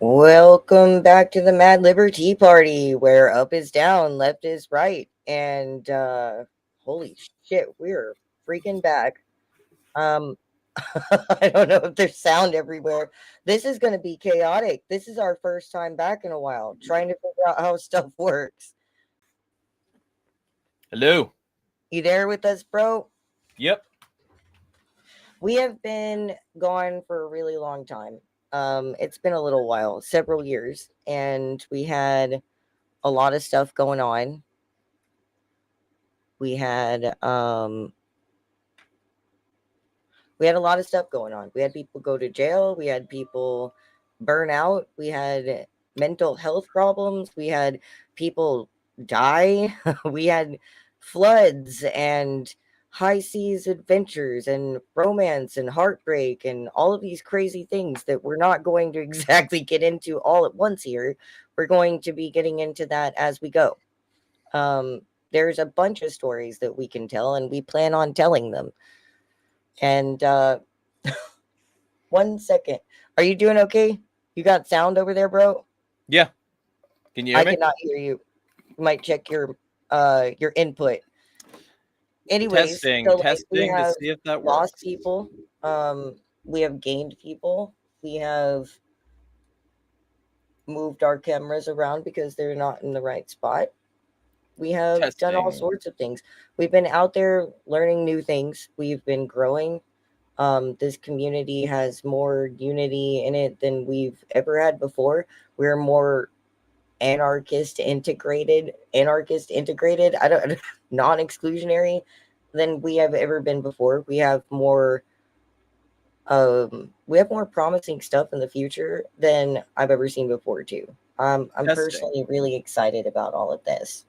Welcome back to the Mad Liberty Party, where up is down, left is right, and holy shit, we're freaking back. Um, I don't know if there's sound everywhere. This is going to be chaotic. This is our first time back in a while, trying to figure out how stuff works. Hello. You there with us, bro? Yep. We have been gone for a really long time. It's been a little while, several years, and we had a lot of stuff going on. We had we had a lot of stuff going on. We had people go to jail, we had people burn out, we had mental health problems, we had people die, we had floods and high seas adventures and romance and heartbreak and all of these crazy things that we're not going to exactly get into all at once here. We're going to be getting into that as we go. Um, there's a bunch of stories that we can tell, and we plan on telling them. And 1 second, are you doing okay? You got sound over there, bro? Yeah. Can you hear I me? cannot hear you. You might check your input. Anyways, Testing. so like we Testing to have see if that lost works. people, we have gained people, we have moved our cameras around because they're not in the right spot. We have done all Testing. sorts of things. We've been out there learning new things. We've been growing. This community has more unity in it than we've ever had before. We're more anarchist integrated. I don't non-exclusionary than we have ever been before. We have more promising stuff in the future than I've ever seen before too. I'm Testing. personally really excited about all of this.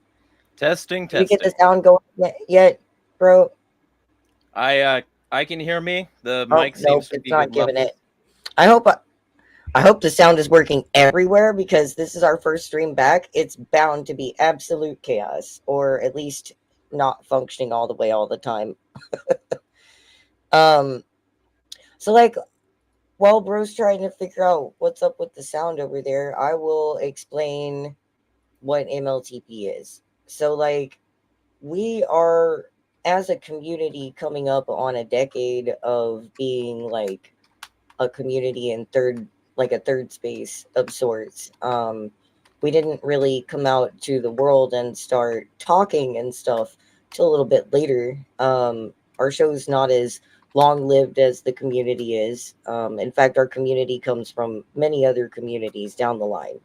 Testing. Did we get the Testing. sound going yet, bro? I can hear me. The Oh mic nope, seems to it's be good not giving levels. it. I hope I hope the sound is working everywhere because this is our first stream back. It's bound to be absolute chaos, or at least not functioning all the way all the time. Um, so like while bro's trying to figure out what's up with the sound over there, I will explain what MLTP is. So like we are as a community coming up on a decade of being like a community in a third space of sorts. We didn't really come out to the world and start talking and stuff till a little bit later. Our show's not as long lived as the community is. In fact, our community comes from many other communities down the line.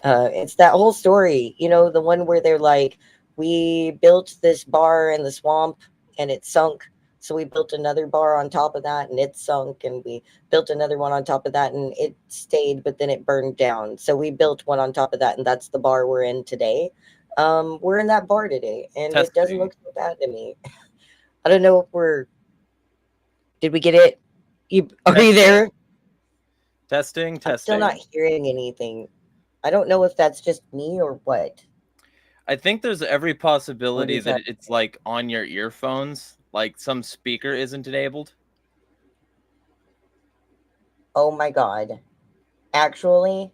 It's that whole story, the one where they're like, we built this bar in the swamp and it sunk. So we built another bar on top of that and it sunk. And we built another one on top of that and it stayed, but then it burned down. So we built one on top of that, and that's the bar we're in today. We're in that bar today, and it doesn't Testing. look so bad to me. I don't know if did we get it? Are you Testing. there? Testing. I'm still not Testing. hearing anything. I don't know if that's just me or what. I think there's every What possibility is that that? it's like on your earphones, like some speaker isn't enabled. Oh my god. Actually,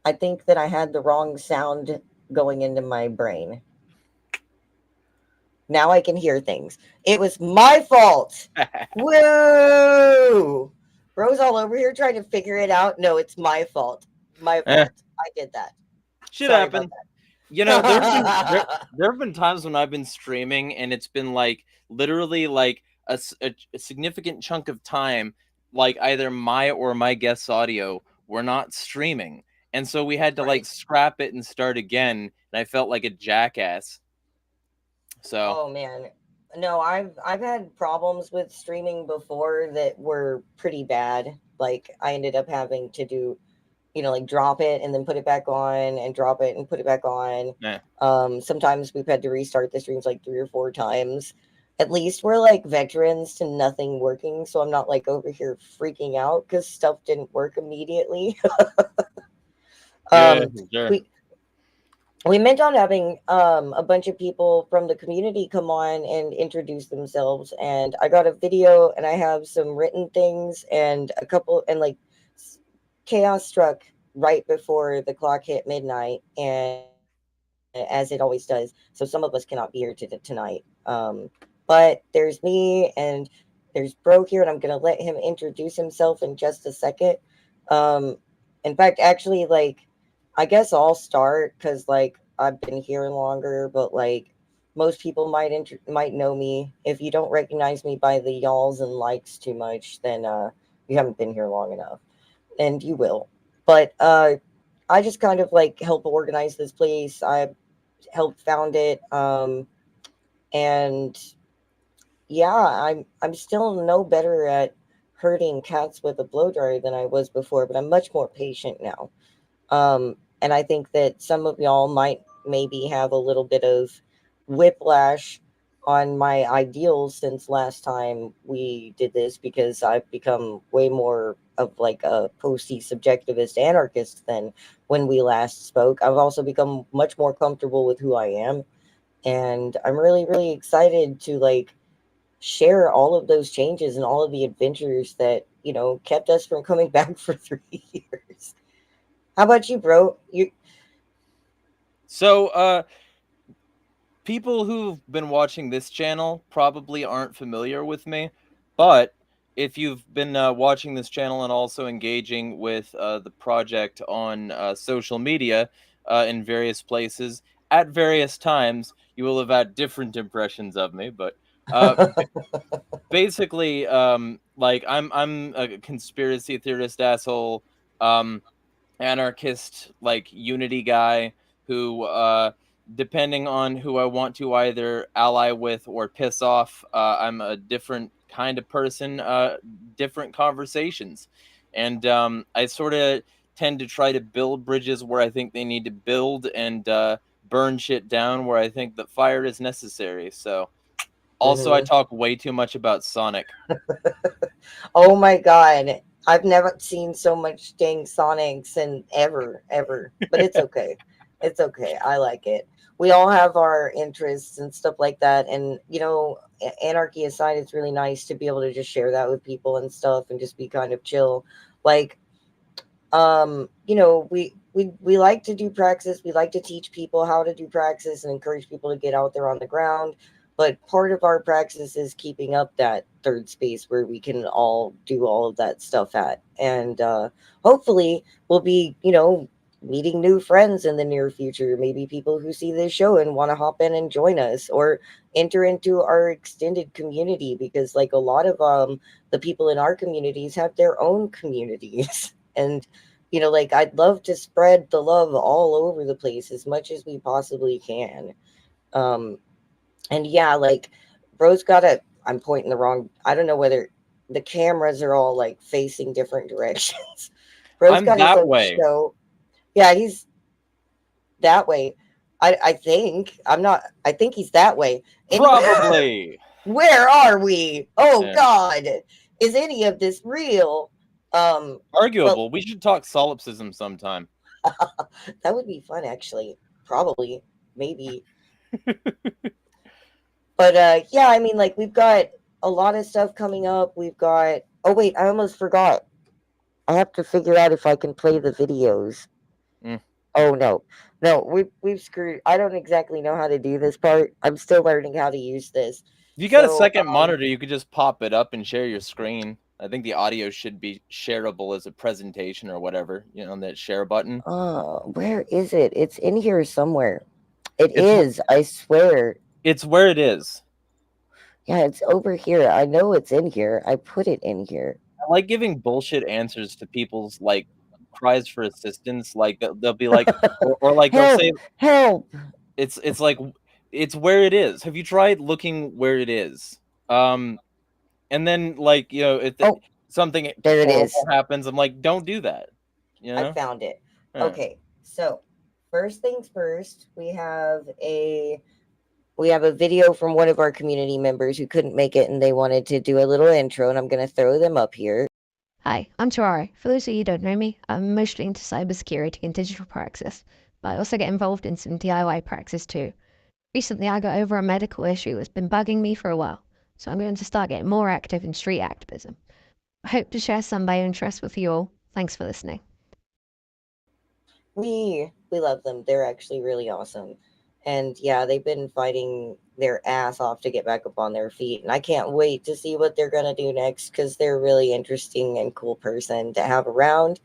I think that I had the wrong sound going into my brain. Now I can hear things. It was my fault. Woo! Bro's all over here trying to figure it out. No, it's my fault. My Eh, fault. I did that. shit Sorry about happens. that. There have been times when I've been streaming and it's been like literally like a significant chunk of time, like either my or my guest's audio were not streaming, and so we had to like Right. scrap it and start again, and I felt like a jackass. So Oh man. No, I've had problems with streaming before that were pretty bad. Like I ended up having to do, like drop it and then put it back on and drop it and put it back on. eh. Sometimes we've had to restart the streams like 3 or 4 times. At least we're like veterans to nothing working, so I'm not like over here freaking out because stuff didn't work immediately. Yeah, um, sure. we we meant on having a bunch of people from the community come on and introduce themselves, and I got a video and I have some written things and a couple and like chaos struck right before the clock hit midnight, and as it always does. So some of us cannot be here tonight. But there's me and there's Bro here, and I'm gonna let him introduce himself in just a second. Um, in fact, actually, like, I guess I'll start because like I've been here longer, but like most people might know me. If you don't recognize me by the y'alls and likes too much, then you haven't been here long enough, and you will. But I just kind of like help organize this place. I helped found it, and yeah, I'm still no better at herding cats with a blow dryer than I was before, but I'm much more patient now. And I think that some of y'all might maybe have a little bit of whiplash on my ideals since last time we did this, because I've become way more of like a posty subjectivist anarchist than when we last spoke. I've also become much more comfortable with who I am, and I'm really really excited to like share all of those changes and all of the adventures that, kept us from coming back for 3 years. How about you, bro? You So, people who've been watching this channel probably aren't familiar with me, but if you've been watching this channel and also engaging with the project on social media in various places at various times, you will have had different impressions of me. But uh, basically, like I'm a conspiracy theorist asshole. Um, Anarchist like unity guy who depending on who I want to either ally with or piss off, I'm a different kind of person, different conversations. And I sort of tend to try to build bridges where I think they need to build, and burn shit down where I think that fire is necessary. So also I hmm talk way too much about Sonic. Oh my god. I've never seen so much dang Sonics and ever. But it's okay. It's okay. I like it. We all have our interests and stuff like that. And, anarchy aside, it's really nice to be able to just share that with people and stuff and just be kind of chill. Like, we like to do praxis. We like to teach people how to do praxis and encourage people to get out there on the ground. But part of our praxis is keeping up that third space where we can all do all of that stuff at. And hopefully we'll be, meeting new friends in the near future. Maybe people who see this show and want to hop in and join us, or enter into our extended community, because like a lot of the people in our communities have their own communities. And like I'd love to spread the love all over the place as much as we possibly can. Um, and yeah, like bro's got a. I'm pointing the wrong. I don't know whether the cameras are all like facing different directions. Bro's I'm got his that own way. show. Yeah, he's that way. I think I'm not. I think he's that way. Anyway, Probably. where are we? Oh Yeah. God, is any of this real? But Arguable. We should talk solipsism sometime. that would be fun, actually. Probably, maybe. But yeah, I mean, like we've got a lot of stuff coming up. We've got. Oh wait, I almost forgot. I have to figure out if I can play the videos. Mm. Oh no, no, we've screwed. I don't exactly know how to do this part. I'm still learning how to use this. If you got a So, second monitor, you could just pop it up and share your screen. I think the audio should be shareable as a presentation or whatever, on that share button. where is it? It's in here somewhere. It It's is. I swear. it's where it is. Yeah, it's over here. I know it's in here. I put it in here. I like giving bullshit answers to people's like cries for assistance. Like they'll be like, or like they'll Help! say Help! it's like it's where it is. Have you tried looking where it is? And then like if Oh, something there it horrible is. happens, I'm like, don't do that. You I know? found it. Yeah. Okay, so first things first, we have a video from one of our community members who couldn't make it and they wanted to do a little intro, and I'm going to throw them up here. Hi, I'm Tarari. For those of you who don't know me, I'm mostly into cybersecurity and digital praxis, but I also get involved in some DIY praxis too. Recently, I got over a medical issue that's been bugging me for a while, so I'm going to start getting more active in street activism. I hope to share some of my interests with you all. Thanks for listening. We love them. They're actually really awesome. And yeah, they've been fighting their ass off to get back up on their feet. And I can't wait to see what they're gonna do next because they're a really interesting and cool person to have around.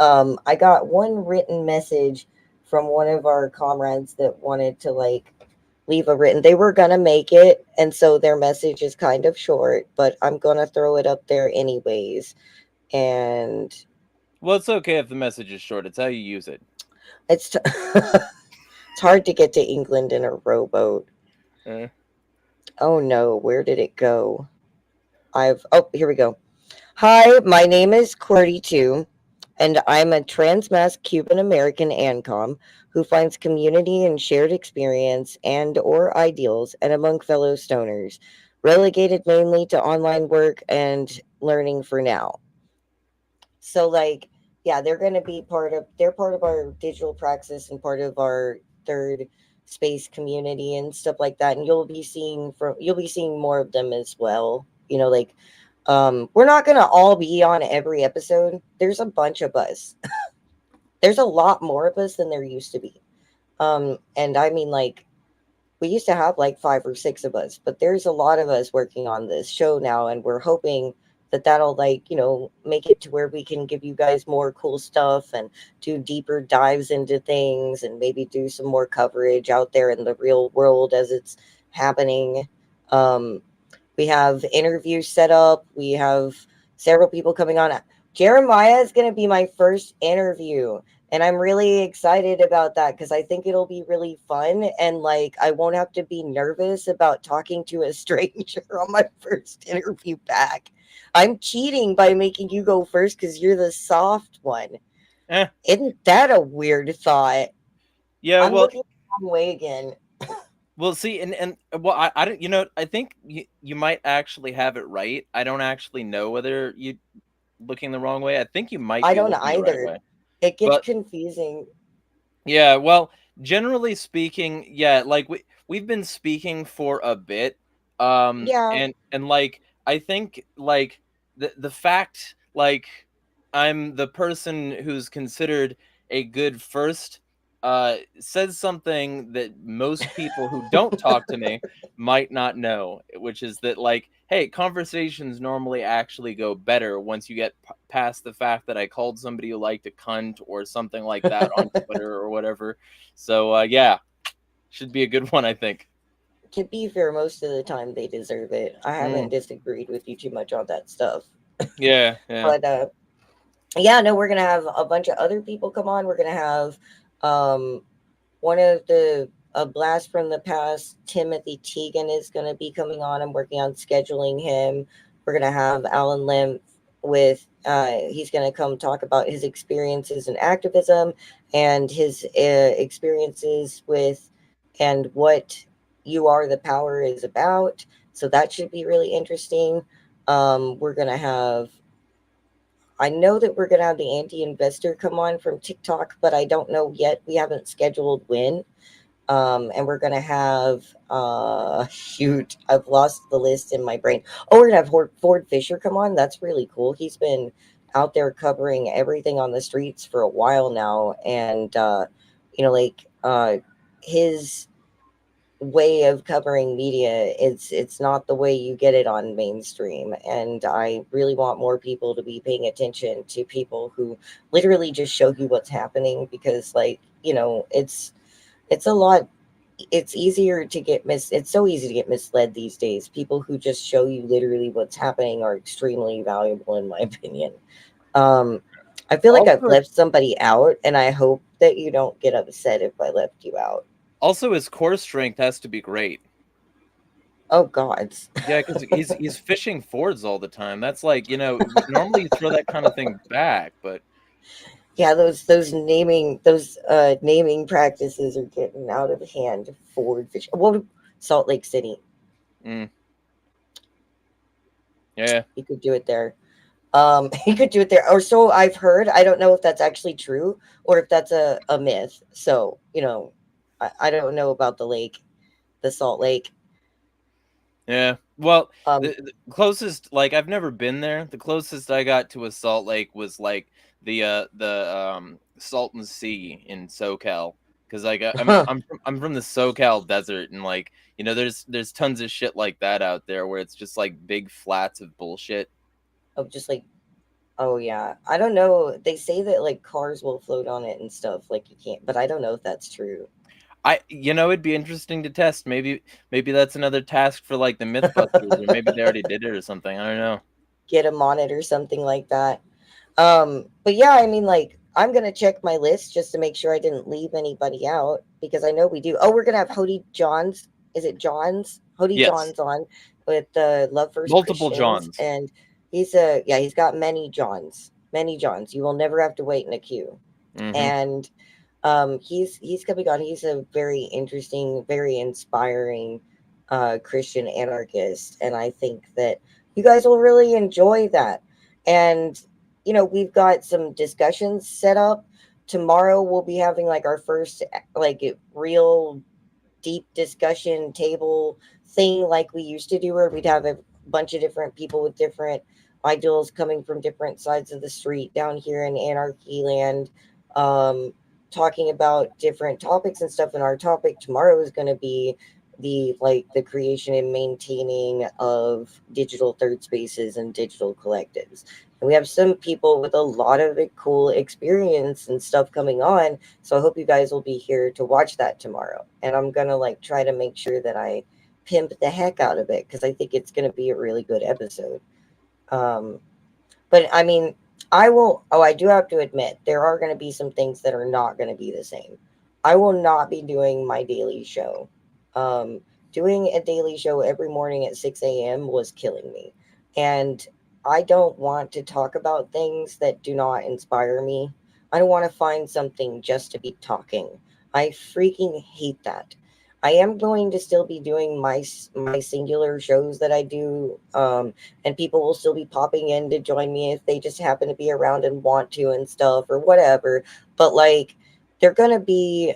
I got one written message from one of our comrades that wanted to like leave a written. They were gonna make it, and so their message is kind of short, but I'm gonna throw it up there anyways. And Well, it's okay if the message is short. It's how you use it. it's it's hard to get to England in a rowboat. Uh, Oh no, where did it go? Here we go. Hi, my name is Cordy too, and I'm a transmask Cuban American ANCOM who finds community and shared experience and or ideals and among fellow stoners, relegated mainly to online work and learning for now. So like, yeah, they're part of our digital praxis and part of our third space community and stuff like that. And you'll be seeing more of them as well. Like we're not gonna all be on every episode. There's a bunch of us. There's a lot more of us than there used to be. And I mean like we used to have like five or six of us, but there's a lot of us working on this show now, and we're hoping that that'll like make it to where we can give you guys more cool stuff and do deeper dives into things and maybe do some more coverage out there in the real world as it's happening. um we have interviews set up. We have several people coming on. Jeremiah is going to be my first interview. And I'm really excited about that because I think it'll be really fun. And like, I won't have to be nervous about talking to a stranger on my first interview back. I'm cheating by making you go first because you're the soft one. eh. Isn't that a weird thought? Yeah. I'm Well. looking the wrong way again. Well, see, and well, I don't. I think you might actually have it right. I don't actually know whether you looking the wrong way. I think you might I be don't looking the right either. way. It gets But confusing. yeah, well, generally speaking, yeah, like we've been speaking for a bit, Yeah. and like I think like the fact like I'm the person who's considered a good first says something that most people who don't talk to me might not know, which is that like, hey, conversations normally actually go better once you get past the fact that I called somebody who liked a cunt or something like that on Twitter or whatever. So yeah, should be a good one, I think. To be fair, most of the time they deserve it. I Mm, haven't disagreed with you too much on that stuff. yeah, yeah. But yeah, no, we're gonna have a bunch of other people come on. We're gonna have um one of the a blast from the past, Timothy Teagan is gonna be coming on. I'm working on scheduling him. We're gonna have Alan Limp with he's gonna come talk about his experiences in activism and his experiences with and what you are the power is about. So that should be really interesting. We're gonna have I know that we're going to have the anti investor come on from TikTok, but I don't know yet. We haven't scheduled when. And we're going to have, shoot, I've lost the list in my brain. Oh, we're going to have Ford Fisher come on. That's really cool. He's been out there covering everything on the streets for a while now. And, like, his way of covering media, it's not the way you get it on mainstream, and I really want more people to be paying attention to people who literally just show you what's happening, because like it's a lot it's so easy to get misled these days. People who just show you literally what's happening are extremely valuable in my opinion. um I feel like I've Also, left somebody out, and I hope that you don't get upset if I left you out. also his core strength has to be great. Oh gods. Yeah, because he's fishing Fords all the time. That's like, normally you throw that kind of thing back, but Yeah, those naming practices are getting out of hand. Ford Fish, well, Salt Lake City, mm, yeah. you could do it there. You could do it there, or so I've heard. I don't know if that's actually true or if that's a myth. So I don't know about the lake, the Salt Lake. Yeah. Well, Um, the closest, like, I've never been there. The closest I got to a Salt Lake was like the Salton Sea in SoCal. Because like I'm from the SoCal desert, and like, there's tons of shit like that out there where it's just like big flats of bullshit. of just like, oh yeah, I don't know. They say that like cars will float on it and stuff. Like you can't, but I don't know if that's true. It'd be interesting to test. Maybe that's another task for like the Mythbusters, or maybe they already did it or something. I don't know. Get them on it or something like that. But yeah, I mean, like, I'm gonna check my list just to make sure I didn't leave anybody out because I know we do. Oh, we're gonna have Hody Johns. Is it Johns? Hody Yes, Johns on with the Love First multiple Christians, Johns. and he's got many Johns, many Johns. You will never have to wait in a queue, Mm-hmm. and he's coming on. He's a very interesting, very inspiring Christian anarchist, and I think that you guys will really enjoy that. And we've got some discussions set up. Tomorrow we'll be having like our first like real deep discussion table thing like we used to do, where we'd have a bunch of different people with different ideals coming from different sides of the street down here in Anarchy Land, um, talking about different topics and stuff. And our topic tomorrow is going to be the creation and maintaining of digital third spaces and digital collectives. And we have some people with a lot of cool experience and stuff coming on, so I hope you guys will be here to watch that tomorrow. And I'm gonna like try to make sure that I pimp the heck out of it because I think it's gonna be a really good episode. Um, but I mean, I will. Oh, I do have to admit there are going to be some things that are not going to be the same. I will not be doing my daily show. Um, Doing a daily show every morning at 6 a.m. was killing me, and I don't want to talk about things that do not inspire me. I don't want to find something just to be talking. I freaking hate that. I am going to still be doing my singular shows that I do, and people will still be popping in to join me if they just happen to be around and want to and stuff or whatever. But like, they're gonna be,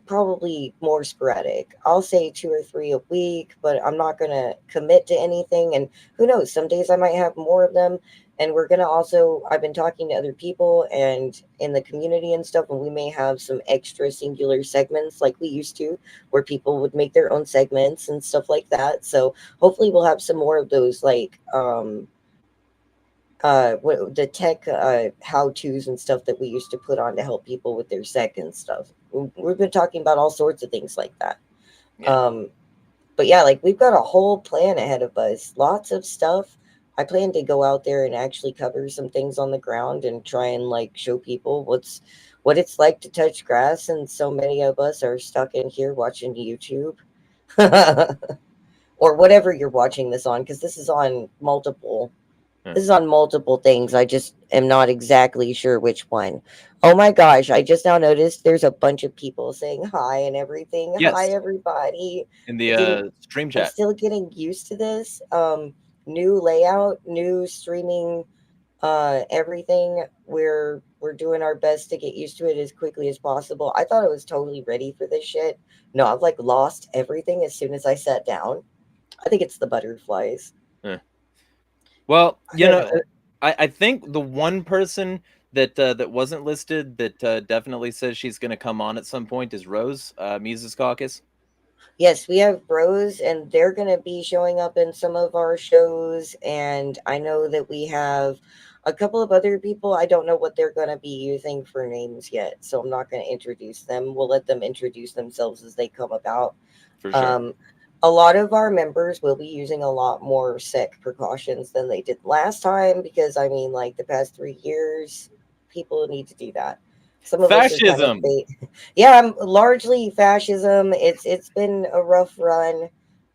probably more sporadic. I'll say 2 or 3 a week, but I'm not gonna commit to anything. And who knows? Some days I might have more of them. And we're gonna also, I've been talking to other people and in the community and stuff, and we may have some extra singular segments like we used to, where people would make their own segments and stuff like that. So hopefully we'll have some more of those, like the tech how to's and stuff that we used to put on to help people with their sec and stuff. We've been talking about all sorts of things like that. Yeah. um but yeah, like we've got a whole plan ahead of us, lots of stuff. I plan to go out there and actually cover some things on the ground and try and like show people what it's like to touch grass, and so many of us are stuck in here watching YouTube. Or whatever you're watching this on, because Yeah. this is on multiple things. I just am not exactly sure which one. Oh my gosh, I just now noticed there's a bunch of people saying hi and everything. Hi Yes, everybody. in I the didn't stream I'm chat still getting used to this. New layout, new streaming, everything. We're doing our best to get used to it as quickly as possible. I thought I was totally ready for this shit. No, I've like lost everything as soon as I sat down. I think it's the butterflies. Yeah. Well, I don't know. I think the one person that wasn't listed that definitely says she's going to come on at some point is Rose, Mises Caucus. Yes, we have bros, and they're going to be showing up in some of our shows. And I know that we have a couple of other people. I don't know what they're going to be using for names yet, so I'm not going to introduce them. We'll let them introduce themselves as they come about. For sure. Um, a lot of our members will be using a lot more sec precautions than they did last time because, I mean, like the past 3 years, people need to do that. Some of us are kind of Fascism. yeah, I'm largely fascism. It's been a rough run.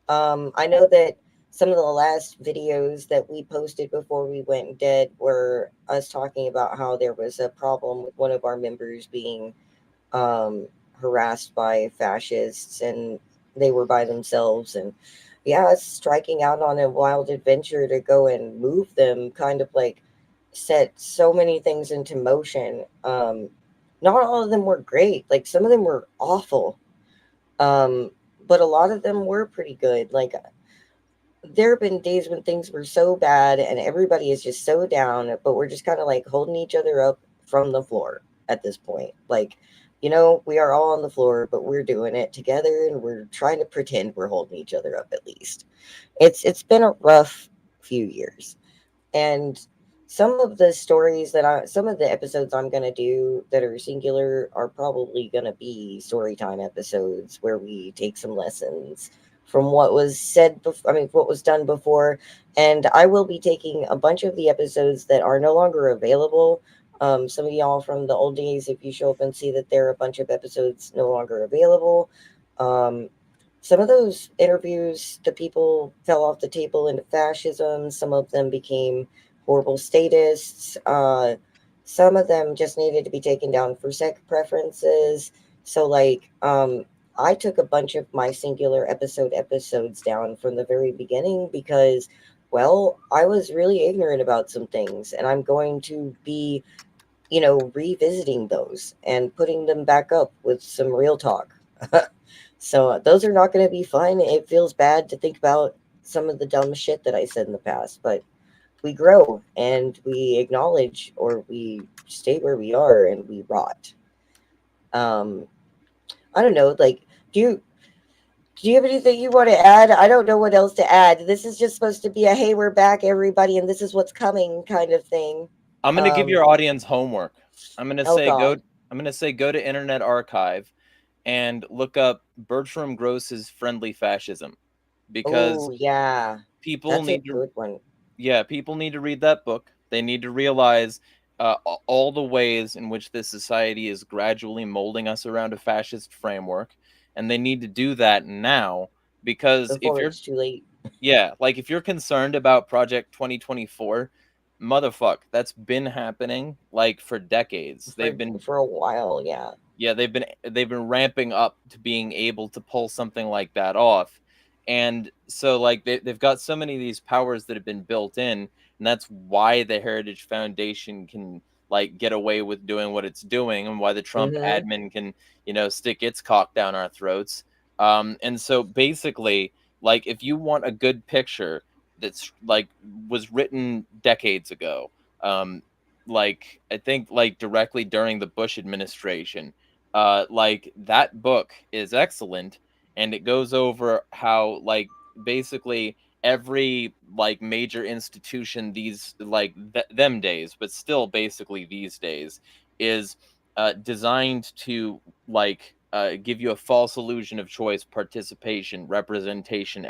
I know that some of the last videos that we posted before we went dead were us talking about how there was a problem with one of our members being um, harassed by fascists, and they were by themselves. And yeah, it's striking out on a wild adventure to go and move them, kind of like set so many things into motion. Not all of them were great. Like some of them were awful. Um, but a lot of them were pretty good. Like there have been days when things were so bad and everybody is just so down, but we're just kind of like holding each other up from the floor at this point. Like, we are all on the floor, but we're doing it together and we're trying to pretend we're holding each other up at least. It's been a rough few years. And some of the episodes I'm going to do that are singular are probably going to be story time episodes where we take some lessons from what was said before, I mean, what was done before. And I will be taking a bunch of the episodes that are no longer available. Some of y'all from the old days, if you show up and see that there are a bunch of episodes no longer available, um, some of those interviews, the people fell off the table into fascism. Some of them became horrible statists. Some of them just needed to be taken down for sex preferences. So, like, I took a bunch of my singular episodes down from the very beginning because, well, I was really ignorant about some things, and I'm going to be, revisiting those and putting them back up with some real talk. So those are not going to be fun. It feels bad to think about some of the dumb shit that I said in the past, but we grow and we acknowledge, or we stay where we are and we rot. Um, I don't know. Like, do you have anything you want to add? I don't know what else to add. This is just supposed to be a "Hey, we're back, everybody, and this is what's coming" kind of thing. I'm gonna give your audience homework. I'm gonna Oh say God. go to Internet Archive and look up Bertram Gross's Friendly Fascism, because Oh yeah, people that's a need to good one. people need to read that book. They need to realize all the ways in which this society is gradually molding us around a fascist framework, and they need to do that now, because if Before you're it's too late. like if you're concerned about Project 2024, motherfuck, that's been happening like for decades. For for a while, yeah. They've been ramping up to being able to pull something like that off. And so like they've got so many of these powers that have been built in, and that's why the Heritage Foundation can like get away with doing what it's doing, and why the Trump Mm-hmm. admin can stick its cock down our throats. And so basically, like, if you want a good picture that's like was written decades ago, like I think like directly during the Bush administration, like that book is excellent, and it goes over how like basically every like major institution these like them days, but still basically these days, is designed to like give you a false illusion of choice, participation, representation,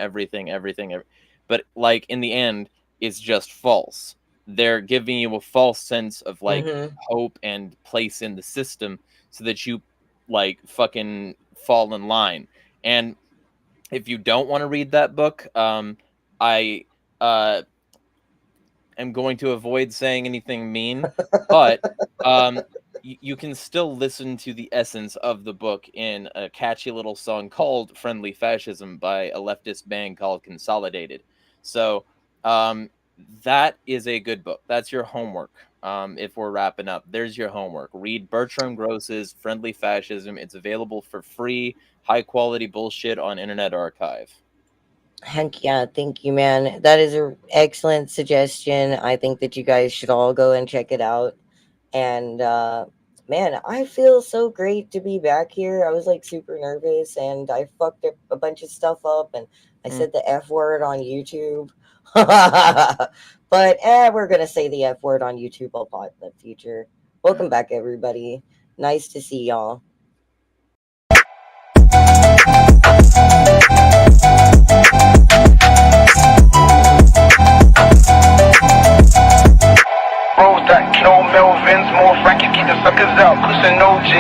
but like in the end, it's just false. They're giving you a false sense of like Mm-hmm. hope and place in the system, so that you like fucking fall in line. And if you don't want to read that book, I uh am going to avoid saying anything mean, but you can still listen to the essence of the book in a catchy little song called Friendly Fascism by a leftist band called Consolidated. So um, that is a good book. That's your homework. If we're wrapping up, there's your homework. Read Bertram Gross's Friendly Fascism. It's available for free, high quality bullshit on Internet Archive. Heck yeah, thank you, man. That is an excellent suggestion. I think that you guys should all go and check it out. And man, I feel so great to be back here. I was like super nervous and I fucked up a bunch of stuff up and I said the F word on YouTube. But we're gonna say the F word on YouTube a lot in the future. Welcome back, everybody. Nice to see y'all. Bros that know Melvins, more Frankie, keep the suckers out, pushing no G.